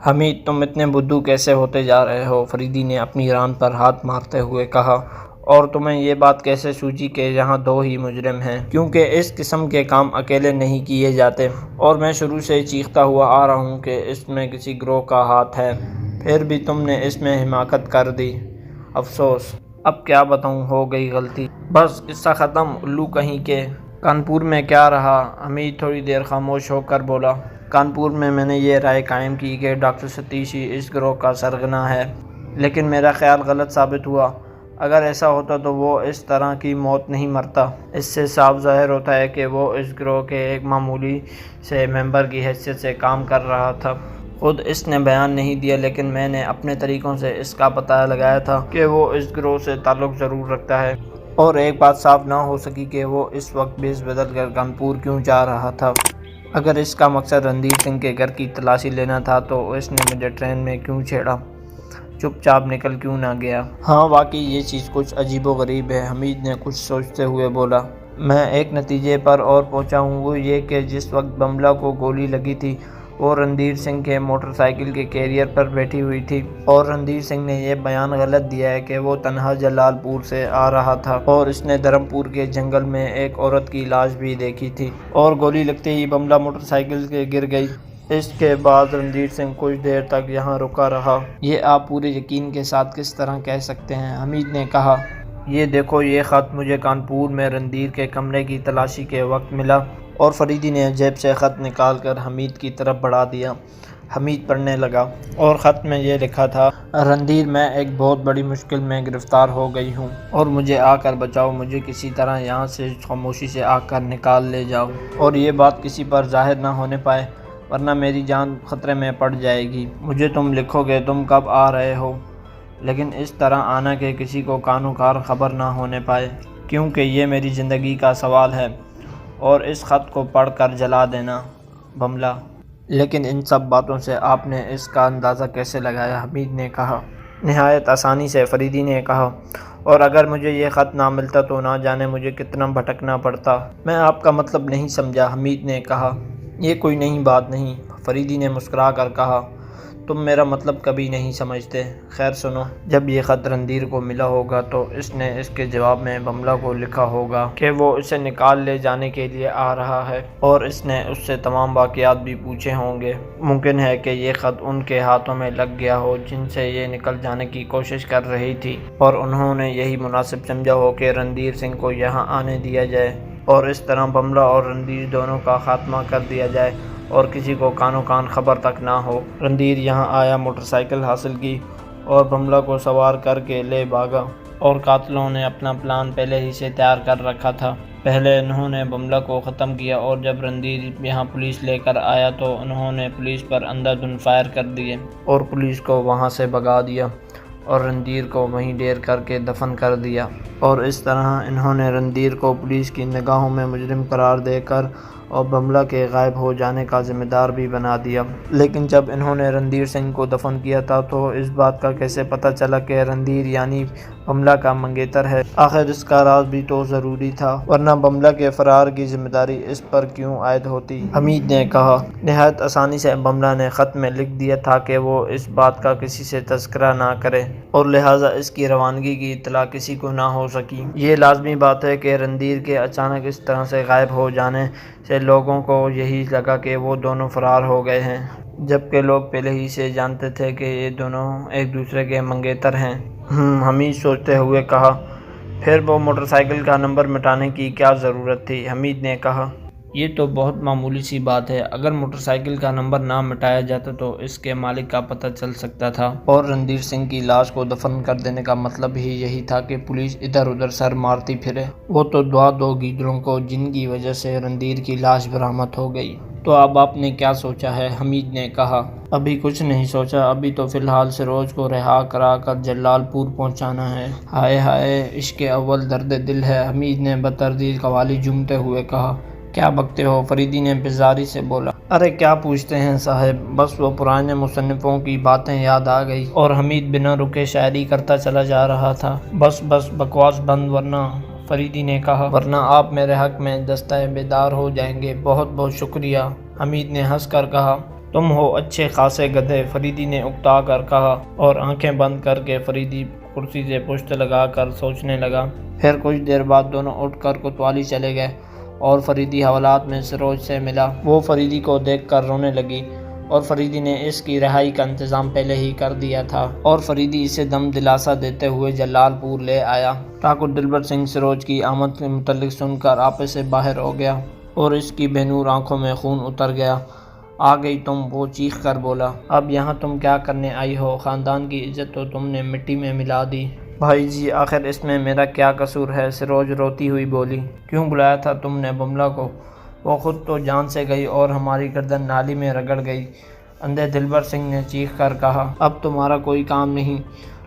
حمید تم اتنے بدھو کیسے ہوتے جا رہے ہو؟ فریدی نے اپنی ران پر ہاتھ مارتے ہوئے کہا۔ اور تمہیں یہ بات کیسے سوچی کہ یہاں دو ہی مجرم ہیں؟ کیونکہ اس قسم کے کام اکیلے نہیں کیے جاتے، اور میں شروع سے چیختا ہوا آ رہا ہوں کہ اس میں کسی گروہ کا ہاتھ ہے، پھر بھی تم نے اس میں حماقت کر دی۔ افسوس، اب کیا بتاؤں، ہو گئی غلطی، بس قصہ ختم۔ الو کہیں کے۔ کانپور میں کیا رہا؟ حمید تھوڑی دیر خاموش ہو کر بولا۔ کانپور میں نے یہ رائے قائم کی کہ ڈاکٹر ستیش ہی اس گروہ کا سرغنہ ہے، لیکن میرا خیال غلط ثابت ہوا۔ اگر ایسا ہوتا تو وہ اس طرح کی موت نہیں مرتا۔ اس سے صاف ظاہر ہوتا ہے کہ وہ اس گروہ کے ایک معمولی سے ممبر کی حیثیت سے کام کر رہا تھا۔ خود اس نے بیان نہیں دیا، لیکن میں نے اپنے طریقوں سے اس کا پتہ لگایا تھا کہ وہ اس گروہ سے تعلق ضرور رکھتا ہے، اور ایک بات صاف نہ ہو سکی کہ وہ اس وقت بھیس بدل کر کانپور کیوں جا رہا تھا۔ اگر اس کا مقصد رندیر سنگھ کے گھر کی تلاشی لینا تھا تو اس نے مجھے ٹرین میں کیوں چھیڑا؟ چپ چاپ نکل کیوں نہ گیا؟ ہاں واقعی یہ چیز کچھ عجیب و غریب ہے، حمید نے کچھ سوچتے ہوئے بولا۔ میں ایک نتیجے پر اور پہنچا ہوں، وہ یہ کہ جس وقت بملہ کو گولی لگی تھی وہ رندیر سنگھ کے موٹر سائیکل کے کیریئر پر بیٹھی ہوئی تھی، اور رندیر سنگھ نے یہ بیان غلط دیا ہے کہ وہ تنہا جلال پور سے آ رہا تھا، اور اس نے دھرم پور کے جنگل میں ایک عورت کی لاش بھی دیکھی تھی، اور گولی لگتے ہی بملہ موٹر سائیکل سے گر گئی۔ اس کے بعد رندیر سنگھ کچھ دیر تک یہاں رکا رہا۔ یہ آپ پورے یقین کے ساتھ کس طرح کہہ سکتے ہیں؟ حمید نے کہا۔ یہ دیکھو، یہ خط مجھے کانپور میں رندیر کے کمرے کی تلاشی کے وقت ملا، اور فریدی نے جیب سے خط نکال کر حمید کی طرف بڑھا دیا۔ حمید پڑھنے لگا، اور خط میں یہ لکھا تھا: رندیر، میں ایک بہت بڑی مشکل میں گرفتار ہو گئی ہوں، اور مجھے آ کر بچاؤ، مجھے کسی طرح یہاں سے خاموشی سے آ کر نکال لے جاؤ، اور یہ بات کسی پر ظاہر نہ ہونے پائے، ورنہ میری جان خطرے میں پڑ جائے گی۔ مجھے تم لکھو گے تم کب آ رہے ہو، لیکن اس طرح آنا کہ کسی کو کانو کار خبر نہ ہونے پائے، کیونکہ یہ میری زندگی کا سوال ہے، اور اس خط کو پڑھ کر جلا دینا، بملہ۔ لیکن ان سب باتوں سے آپ نے اس کا اندازہ کیسے لگایا؟ حمید نے کہا۔ نہایت آسانی سے، فریدی نے کہا، اور اگر مجھے یہ خط نہ ملتا تو نہ جانے مجھے کتنا بھٹکنا پڑتا۔ میں آپ کا مطلب نہیں سمجھا، حمید نے کہا۔ یہ کوئی نئی بات نہیں، فریدی نے مسکرا کر کہا، تم میرا مطلب کبھی نہیں سمجھتے۔ خیر سنو، جب یہ خط رندیر کو ملا ہوگا تو اس نے اس کے جواب میں بملہ کو لکھا ہوگا کہ وہ اسے نکال لے جانے کے لیے آ رہا ہے، اور اس نے اس سے تمام واقعات بھی پوچھے ہوں گے۔ ممکن ہے کہ یہ خط ان کے ہاتھوں میں لگ گیا ہو جن سے یہ نکل جانے کی کوشش کر رہی تھی، اور انہوں نے یہی مناسب سمجھا ہو کہ رندیر سنگھ کو یہاں آنے دیا جائے، اور اس طرح بملہ اور رندیر دونوں کا خاتمہ کر دیا جائے، اور کسی کو کانو کان خبر تک نہ ہو۔ رندیر یہاں آیا، موٹر سائیکل حاصل کی، اور بملہ کو سوار کر کے لے بھاگا، اور قاتلوں نے اپنا پلان پہلے ہی سے تیار کر رکھا تھا۔ پہلے انہوں نے بملہ کو ختم کیا، اور جب رندیر یہاں پولیس لے کر آیا تو انہوں نے پولیس پر اندھا دھند فائر کر دیے، اور پولیس کو وہاں سے بھگا دیا، اور رندیر کو وہیں ڈھیر کر کے دفن کر دیا، اور اس طرح انہوں نے رندیر کو پولیس کی نگاہوں میں مجرم قرار دے کر اور بملہ کے غائب ہو جانے کا ذمہ دار بھی بنا دیا۔ لیکن جب انہوں نے رندیر سنگھ کو دفن کیا تھا تو اس بات کا کیسے پتہ چلا کہ رندیر یعنی بملہ کا منگیتر ہے؟ آخر اس کا راز بھی تو ضروری تھا، ورنہ بملہ کے فرار کی ذمہ داری اس پر کیوں عائد ہوتی؟ حمید نے کہا۔ نہایت آسانی سے، بملہ نے خط میں لکھ دیا تھا کہ وہ اس بات کا کسی سے تذکرہ نہ کرے، اور لہٰذا اس کی روانگی کی اطلاع کسی کو نہ ہو سکی۔ یہ لازمی بات ہے کہ رندیر کے اچانک اس طرح سے غائب ہو جانے سے لوگوں کو یہی لگا کہ وہ دونوں فرار ہو گئے ہیں، جبکہ لوگ پہلے ہی سے جانتے تھے کہ یہ دونوں ایک دوسرے کے منگیتر ہیں۔ حمید سوچتے ہوئے کہا، پھر وہ موٹر سائیکل کا نمبر مٹانے کی کیا ضرورت تھی؟ حمید نے کہا۔ یہ تو بہت معمولی سی بات ہے، اگر موٹر سائیکل کا نمبر نہ مٹایا جاتا تو اس کے مالک کا پتہ چل سکتا تھا، اور رندیر سنگھ کی لاش کو دفن کر دینے کا مطلب ہی یہی تھا کہ پولیس ادھر ادھر سر مارتی پھرے۔ وہ تو دعا دو گیدڑوں کو جن کی وجہ سے رندیر کی لاش برآمد ہو گئی۔ تو اب آپ نے کیا سوچا ہے؟ حمید نے کہا۔ ابھی کچھ نہیں سوچا، ابھی تو فی الحال سروج کو رہا کرا کر جلال پور پہنچانا ہے۔ ہائے ہائے، عشق اول درد دل ہے، حمید نے بتردید قوالی جھومتے ہوئے کہا۔ کیا بکتے ہو؟ فریدی نے بیزاری سے بولا۔ ارے کیا پوچھتے ہیں صاحب، بس وہ پرانے مصنفوں کی باتیں یاد آ گئی، اور حمید بنا رکے شاعری کرتا چلا جا رہا تھا۔ بس بکواس بند، ورنہ، فریدی نے کہا، ورنہ آپ میرے حق میں دستہ بیدار ہو جائیں گے۔ بہت بہت شکریہ، حمید نے ہنس کر کہا۔ تم ہو اچھے خاصے گدھے، فریدی نے اکتا کر کہا اور آنکھیں بند کر کے فریدی کرسی سے پشت لگا کر سوچنے لگا۔ پھر کچھ دیر بعد دونوں اٹھ کر کوتوالی چلے گئے اور فریدی حوالات میں سروج سے ملا۔ وہ فریدی کو دیکھ کر رونے لگی اور فریدی نے اس کی رہائی کا انتظام پہلے ہی کر دیا تھا اور فریدی اسے دم دلاسا دیتے ہوئے جلال پور لے آیا۔ ٹھاکر دلبر سنگھ سروج کی آمد کے متعلق سن کر آپے سے باہر ہو گیا اور اس کی بے نور آنکھوں میں خون اتر گیا۔ آ گئی تم، وہ چیخ کر بولا۔ اب یہاں تم کیا کرنے آئی ہو؟ خاندان کی عزت تو تم نے مٹی میں ملا دی۔ بھائی جی، آخر اس میں میرا کیا قصور ہے؟ سروج روتی ہوئی بولی۔ کیوں بلایا تھا تم نے بملہ کو؟ وہ خود تو جان سے گئی اور ہماری گردن نالی میں رگڑ گئی، اندھے دلبر سنگھ نے چیخ کر کہا۔ اب تمہارا کوئی کام نہیں۔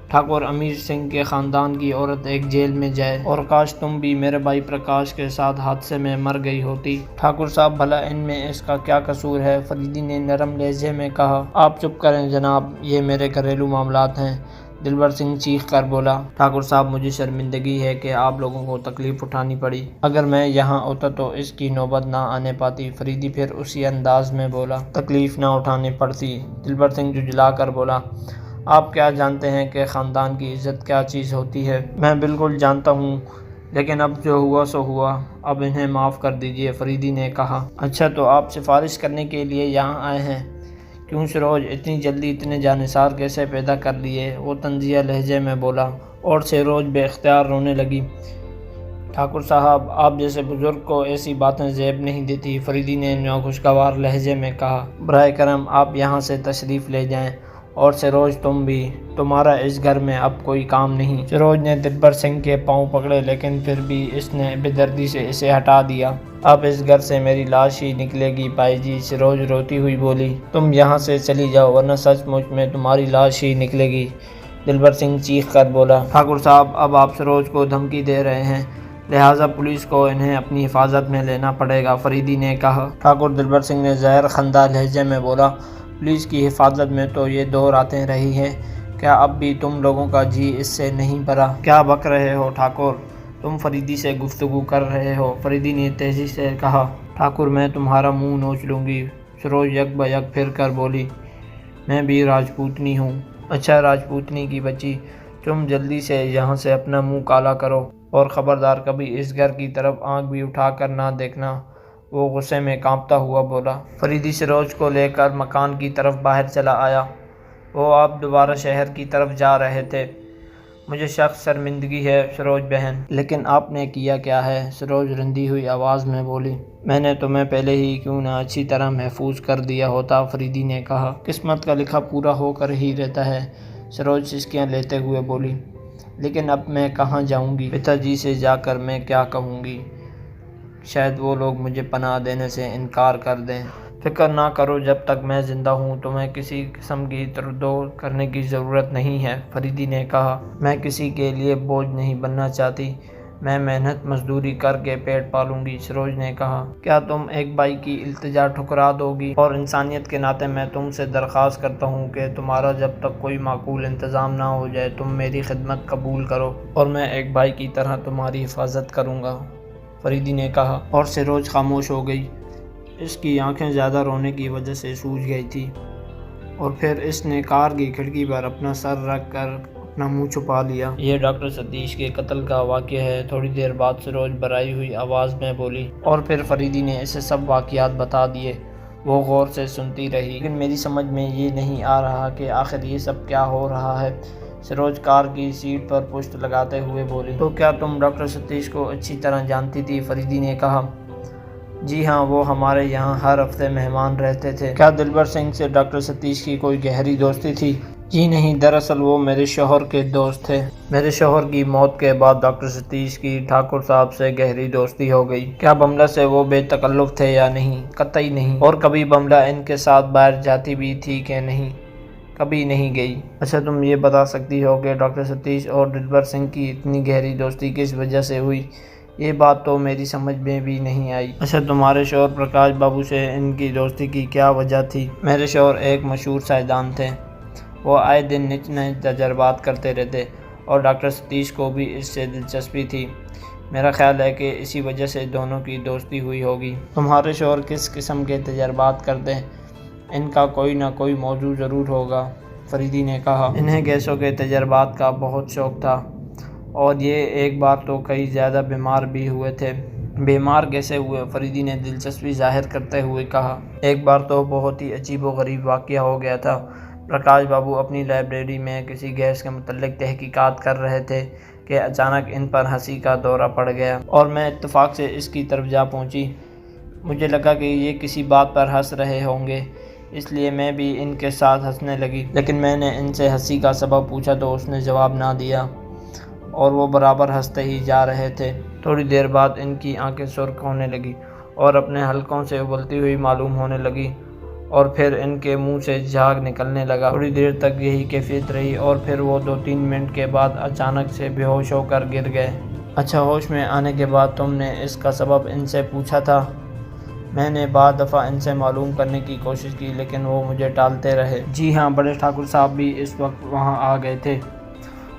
ٹھاکر امیر سنگھ کے خاندان کی عورت ایک جیل میں جائے، اور کاش تم بھی میرے بھائی پرکاش کے ساتھ حادثے میں مر گئی ہوتی۔ ٹھاکر صاحب، بھلا ان میں اس کا کیا قصور ہے؟ فریدی نے نرم لہجے میں کہا۔ آپ چپ کریں جناب، یہ میرے گھریلو معاملات ہیں، دلبر سنگھ چیخ کر بولا۔ ٹھاکر صاحب، مجھے شرمندگی ہے کہ آپ لوگوں کو تکلیف اٹھانی پڑی۔ اگر میں یہاں ہوتا تو اس کی نوبت نہ آنے پاتی۔ فریدی پھر اسی انداز میں بولا۔ تکلیف نہ اٹھانی پڑتی؟ دلبر سنگھ جھجلا کر بولا۔ آپ کیا جانتے ہیں کہ خاندان کی عزت کیا چیز ہوتی ہے؟ میں بالکل جانتا ہوں، لیکن اب جو ہوا سو ہوا، اب انہیں معاف کر دیجیے، فریدی نے کہا۔ اچھا، تو آپ سفارش کرنے کے لیے یہاں آئے ہیں؟ کیوں سروج، اتنی جلدی اتنے جانثار کیسے پیدا کر لیے؟ وہ طنزیہ لہجے میں بولا اور سروج بے اختیار رونے لگی۔ ٹھاکر صاحب، آپ جیسے بزرگ کو ایسی باتیں زیب نہیں دیتی، فریدی نے ناخوشگوار لہجے میں کہا۔ براہ کرم آپ یہاں سے تشریف لے جائیں، اور سروج تم بھی، تمہارا اس گھر میں اب کوئی کام نہیں۔ سروج نے دلبر سنگھ کے پاؤں پکڑے، لیکن پھر بھی اس نے بے دردی سے اسے ہٹا دیا۔ اب اس گھر سے میری لاش ہی نکلے گی بھائی جی، سروج روتی ہوئی بولی۔ تم یہاں سے چلی جاؤ ورنہ سچ مچ میں تمہاری لاش ہی نکلے گی، دلبر سنگھ چیخ کر بولا۔ ٹھاکر صاحب، اب آپ سروج کو دھمکی دے رہے ہیں، لہٰذا پولیس کو انہیں اپنی حفاظت میں لینا پڑے گا، فریدی نے کہا۔ ٹھاکر دلبر سنگھ نے زہر خندہ لہجے میں بولا۔ پولیس کی حفاظت میں تو یہ دو راتیں رہی ہیں، کیا اب بھی تم لوگوں کا جی اس سے نہیں بھرا؟ کیا بک رہے ہو ٹھاکر؟ تم فریدی سے گفتگو کر رہے ہو، فریدی نے تیزی سے کہا۔ ٹھاکر، میں تمہارا منہ نوچ لوں گی، سروج یک بہ یک پھر کر بولی۔ میں بھی راجپوتنی ہوں۔ اچھا، راجپوتنی کی بچی، تم جلدی سے یہاں سے اپنا منہ کالا کرو، اور خبردار کبھی اس گھر کی طرف آنکھ بھی اٹھا کر نہ دیکھنا، وہ غصے میں کانپتا ہوا بولا۔ فریدی سروج کو لے کر مکان کی طرف باہر چلا آیا۔ وہ اب دوبارہ شہر کی طرف جا رہے تھے۔ مجھے سخت شرمندگی ہے سروج بہن۔ لیکن آپ نے کیا کیا ہے؟ سروج رندی ہوئی آواز میں بولی۔ میں نے تمہیں پہلے ہی کیوں نہ اچھی طرح محفوظ کر دیا ہوتا، فریدی نے کہا۔ قسمت کا لکھا پورا ہو کر ہی رہتا ہے، سروج سسکیاں لیتے ہوئے بولی۔ لیکن اب میں کہاں جاؤں گی؟ پتا جی سے جا کر میں کیا کہوں گی؟ شاید وہ لوگ مجھے پناہ دینے سے انکار کر دیں۔ فکر نہ کرو، جب تک میں زندہ ہوں تمہیں کسی قسم کی تردید کرنے کی ضرورت نہیں ہے، فریدی نے کہا۔ میں کسی کے لیے بوجھ نہیں بننا چاہتی، میں محنت مزدوری کر کے پیٹ پالوں گی، سروج نے کہا۔ کیا تم ایک بھائی کی التجا ٹھکرا دو گی؟ اور انسانیت کے ناطے میں تم سے درخواست کرتا ہوں کہ تمہارا جب تک کوئی معقول انتظام نہ ہو جائے تم میری خدمت قبول کرو، اور میں ایک بھائی کی طرح تمہاری حفاظت کروں گا، فریدی نے کہا۔ اور سروج خاموش ہو گئی۔ اس کی آنکھیں زیادہ رونے کی وجہ سے سوج گئی تھی، اور پھر اس نے کار کی کھڑکی پر اپنا سر رکھ کر اپنا منہ چھپا لیا۔ یہ ڈاکٹر ستیش کے قتل کا واقعہ ہے، تھوڑی دیر بعد سروج بھرائی ہوئی آواز میں بولی، اور پھر فریدی نے اسے سب واقعات بتا دیے۔ وہ غور سے سنتی رہی۔ لیکن میری سمجھ میں یہ نہیں آ رہا کہ آخر یہ سب کیا ہو رہا ہے، سروج کار کی سیٹ پر پشت لگاتے ہوئے بولی۔ تو کیا تم ڈاکٹر ستیش کو اچھی طرح جانتی تھی، فریدی نے کہا۔ جی ہاں، وہ ہمارے یہاں ہر ہفتے مہمان رہتے تھے۔ کیا دلبر سنگھ سے ڈاکٹر ستیش کی کوئی گہری دوستی تھی؟ جی نہیں، دراصل وہ میرے شوہر کے دوست تھے۔ میرے شوہر کی موت کے بعد ڈاکٹر ستیش کی ٹھاکر صاحب سے گہری دوستی ہو گئی۔ کیا بملہ سے وہ بے تکلف تھے یا نہیں؟ قطعی نہیں۔ اور کبھی بملہ ان کے ساتھ باہر جاتی بھی تھی کہ نہیں؟ کبھی نہیں گئی۔ اچھا، تم یہ بتا سکتی ہو کہ ڈاکٹر ستیش اور دلبر سنگھ کی اتنی گہری دوستی کس وجہ سے ہوئی؟ یہ بات تو میری سمجھ میں بھی نہیں آئی۔ اچھا، تمہارے شوہر پرکاش بابو سے ان کی دوستی کی کیا وجہ تھی؟ میرے شوہر ایک مشہور سائنسدان تھے، وہ آئے دن نچ نئے تجربات کرتے رہتے، اور ڈاکٹر ستیش کو بھی اس سے دلچسپی تھی۔ میرا خیال ہے کہ اسی وجہ سے دونوں کی دوستی ہوئی ہوگی۔ تمہارے شوہر کس قسم کے تجربات کرتے؟ ان کا کوئی نہ کوئی موضوع ضرور ہوگا، فریدی نے کہا۔ انہیں گیسوں کے تجربات کا بہت شوق تھا اور یہ ایک بار تو کئی زیادہ بیمار بھی ہوئے تھے۔ بیمار کیسے ہوئے؟ فریدی نے دلچسپی ظاہر کرتے ہوئے کہا۔ ایک بار تو بہت ہی عجیب و غریب واقعہ ہو گیا تھا۔ پرکاش بابو اپنی لائبریری میں کسی گیس کے متعلق تحقیقات کر رہے تھے کہ اچانک ان پر ہنسی کا دورہ پڑ گیا اور میں اتفاق سے اس کی طرف جا پہنچی۔ مجھے لگا کہ یہ کسی بات پر ہنس رہے ہوں گے، اس لیے میں بھی ان کے ساتھ ہنسنے لگی، لیکن میں نے ان سے ہنسی کا سبب پوچھا تو اس نے جواب نہ دیا اور وہ برابر ہنستے ہی جا رہے تھے۔ تھوڑی دیر بعد ان کی آنکھیں سرخ ہونے لگی اور اپنے حلقوں سے ابلتی ہوئی معلوم ہونے لگی اور پھر ان کے منہ سے جھاگ نکلنے لگا۔ تھوڑی دیر تک یہی کیفیت رہی اور پھر وہ 2-3 منٹ کے بعد اچانک سے بے ہوش ہو کر گر گئے۔ اچھا، ہوش میں آنے کے بعد تم نے اس کا سبب ان سے پوچھا تھا؟ میں نے بعض دفعہ ان سے معلوم کرنے کی کوشش کی لیکن وہ مجھے ٹالتے رہے۔ جی ہاں، بڑے ٹھاکر صاحب بھی اس وقت وہاں آ گئے تھے۔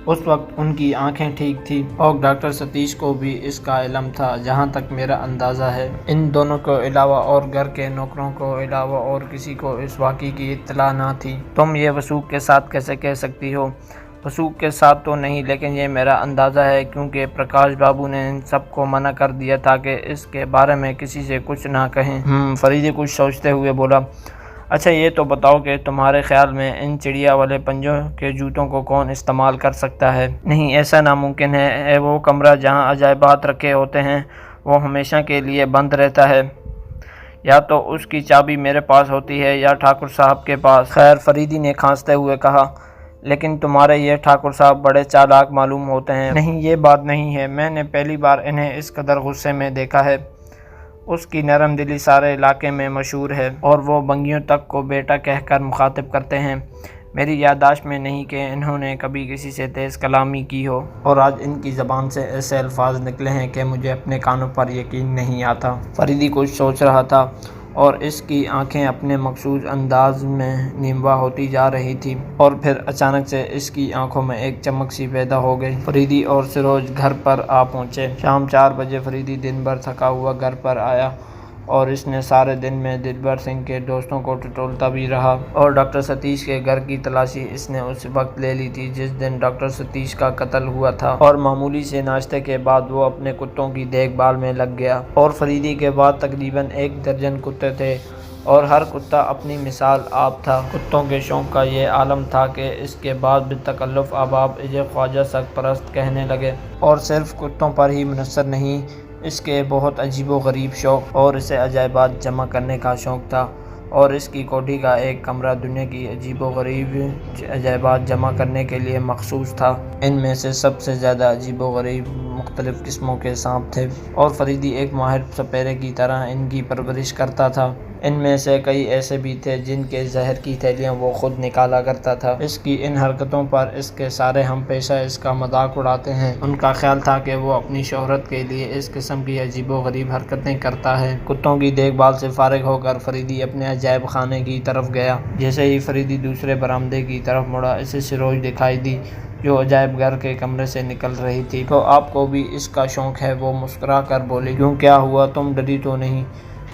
اس وقت ان کی آنکھیں ٹھیک تھیں اور ڈاکٹر ستیش کو بھی اس کا علم تھا، جہاں تک میرا اندازہ ہے۔ ان دونوں کو علاوہ اور گھر کے نوکروں کو علاوہ اور کسی کو اس واقعے کی اطلاع نہ تھی۔ تم یہ وثوق کے ساتھ کیسے کہہ سکتی ہو؟ وثوق کے ساتھ تو نہیں، لیکن یہ میرا اندازہ ہے کیونکہ پرکاش بابو نے ان سب کو منع کر دیا تھا کہ اس کے بارے میں کسی سے کچھ نہ کہیں۔ فریدی کچھ سوچتے ہوئے بولا۔ اچھا یہ تو بتاؤ کہ تمہارے خیال میں ان چڑیا والے پنجوں کے جوتوں کو کون استعمال کر سکتا ہے؟ نہیں، ایسا ناممکن ہے۔ وہ کمرہ جہاں عجائبات رکھے ہوتے ہیں وہ ہمیشہ کے لیے بند رہتا ہے۔ یا تو اس کی چابی میرے پاس ہوتی ہے یا ٹھاکر صاحب کے پاس۔ خیر، فریدی نے کھانستے ہوئے کہا، لیکن تمہارے یہ ٹھاکر صاحب بڑے چالاک معلوم ہوتے ہیں۔ نہیں، یہ بات نہیں ہے، میں نے پہلی بار انہیں اس قدر غصے میں دیکھا ہے۔ اس کی نرم دلی سارے علاقے میں مشہور ہے اور وہ بنگیوں تک کو بیٹا کہہ کر مخاطب کرتے ہیں۔ میری یادداشت میں نہیں کہ انہوں نے کبھی کسی سے تیز کلامی کی ہو، اور آج ان کی زبان سے ایسے الفاظ نکلے ہیں کہ مجھے اپنے کانوں پر یقین نہیں آتا۔ فریدی کچھ سوچ رہا تھا اور اس کی آنکھیں اپنے مخصوص انداز میں نیموا ہوتی جا رہی تھی اور پھر اچانک سے اس کی آنکھوں میں ایک چمک سی پیدا ہو گئی۔ فریدی اور سروج گھر پر آ پہنچے۔ شام 4 بجے فریدی دن بھر تھکا ہوا گھر پر آیا اور اس نے سارے دن میں دلبر سنگھ کے دوستوں کو ٹٹولتا بھی رہا اور ڈاکٹر ستیش کے گھر کی تلاشی اس نے اس وقت لے لی تھی جس دن ڈاکٹر ستیش کا قتل ہوا تھا، اور معمولی سے ناشتے کے بعد وہ اپنے کتوں کی دیکھ بھال میں لگ گیا۔ اور فریدی کے بعد تقریباً 1 درجن کتے تھے اور ہر کتا اپنی مثال آپ تھا۔ کتوں کے شوق کا یہ عالم تھا کہ اس کے بعد بالتکلف احباب اسے خواجہ سرپرست کہنے لگے، اور صرف کتوں پر ہی منحصر نہیں، اس کے بہت عجیب و غریب شوق اور اسے عجائبات جمع کرنے کا شوق تھا، اور اس کی کوٹھی کا ایک کمرہ دنیا کی عجیب و غریب عجائبات جمع کرنے کے لیے مخصوص تھا۔ ان میں سے سب سے زیادہ عجیب و غریب مختلف قسموں کے سانپ تھے اور فریدی ایک ماہر سپیرے کی طرح ان کی پرورش کرتا تھا۔ ان میں سے کئی ایسے بھی تھے جن کے زہر کی تھیلیاں وہ خود نکالا کرتا تھا۔ اس کی ان حرکتوں پر اس کے سارے ہم پیشہ اس کا مذاق اڑاتے ہیں۔ ان کا خیال تھا کہ وہ اپنی شہرت کے لیے اس قسم کی عجیب و غریب حرکتیں کرتا ہے۔ کتوں کی دیکھ بھال سے فارغ ہو کر فریدی اپنے عجائب خانے کی طرف گیا۔ جیسے ہی فریدی دوسرے برآمدے کی طرف مڑا، اسے سروج دکھائی دی جو عجائب گھر کے کمرے سے نکل رہی تھی۔ تو آپ کو بھی اس کا شوق ہے؟ وہ مسکرا کر بولی۔ کیوں، کیا ہوا؟ تم ڈری تو نہیں؟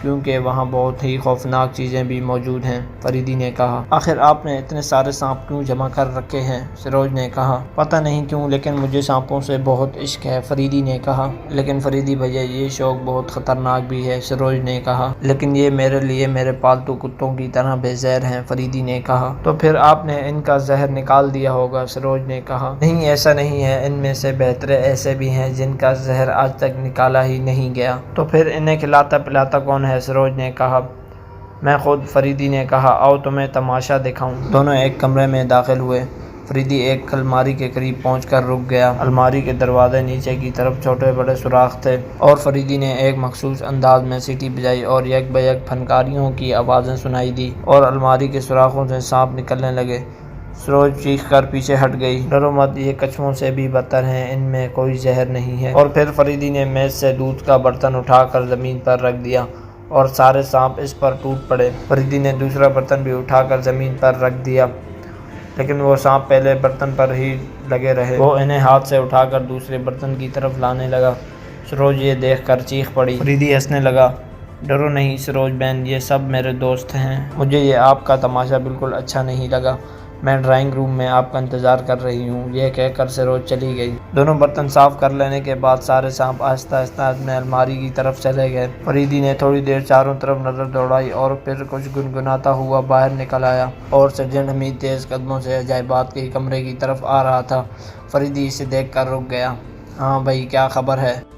کیونکہ وہاں بہت ہی خوفناک چیزیں بھی موجود ہیں، فریدی نے کہا۔ آخر آپ نے اتنے سارے سانپ کیوں جمع کر رکھے ہیں؟ سروج نے کہا۔ پتہ نہیں کیوں، لیکن مجھے سانپوں سے بہت عشق ہے، فریدی نے کہا۔ لیکن فریدی بھیا، یہ شوق بہت خطرناک بھی ہے، سروج نے کہا۔ لیکن یہ میرے لیے میرے پالتو کتوں کی طرح بے زہر ہیں، فریدی نے کہا۔ تو پھر آپ نے ان کا زہر نکال دیا ہوگا، سروج نے کہا۔ نہیں، ایسا نہیں ہے، ان میں سے بہترے ایسے بھی ہیں جن کا زہر آج تک نکالا ہی نہیں گیا۔ تو پھر انہیں کھلاتا پلاتا کون ہے؟ سروج نے کہا۔ میں خود، فریدی نے کہا۔ آؤ تمہیں تماشا دکھاؤں۔ دونوں ایک کمرے میں داخل ہوئے۔ فریدی ایک الماری کے قریب پہنچ کر رک گیا۔ الماری کے دروازے نیچے کی طرف چھوٹے بڑے سوراخ تھے اور فریدی نے ایک مخصوص انداز میں سیٹی بجائی اور یک بہ یک پھنکاریوں کی آوازیں سنائی دی اور الماری کے سوراخوں سے سانپ نکلنے لگے۔ سروج چیخ کر پیچھے ہٹ گئی۔ ڈرو مت، یہ کچھووں سے بھی بدتر ہیں، ان میں کوئی زہر نہیں ہے۔ اور پھر فریدی نے میز سے دودھ کا برتن اٹھا کر زمین پر رکھ دیا اور سارے سانپ اس پر ٹوٹ پڑے۔ فریدی نے دوسرا برتن بھی اٹھا کر زمین پر رکھ دیا، لیکن وہ سانپ پہلے برتن پر ہی لگے رہے۔ وہ انہیں ہاتھ سے اٹھا کر دوسرے برتن کی طرف لانے لگا۔ سروج یہ دیکھ کر چیخ پڑی۔ فریدی ہنسنے لگا۔ ڈرو نہیں سروج بہن، یہ سب میرے دوست ہیں، مجھے یہ آپ کا تماشا بالکل اچھا نہیں لگا، میں ڈرائنگ روم میں آپ کا انتظار کر رہی ہوں، یہ کہہ کر سروج چلی گئی۔ دونوں برتن صاف کر لینے کے بعد سارے سانپ آہستہ آہستہ اپنے الماری کی طرف چلے گئے۔ فریدی نے تھوڑی دیر چاروں طرف نظر دوڑائی اور پھر کچھ گنگناتا ہوا باہر نکل آیا اور سرجنٹ حمید تیز قدموں سے عجائبات کے کمرے کی طرف آ رہا تھا۔ فریدی اسے دیکھ کر رک گیا۔ ہاں بھائی، کیا خبر ہے؟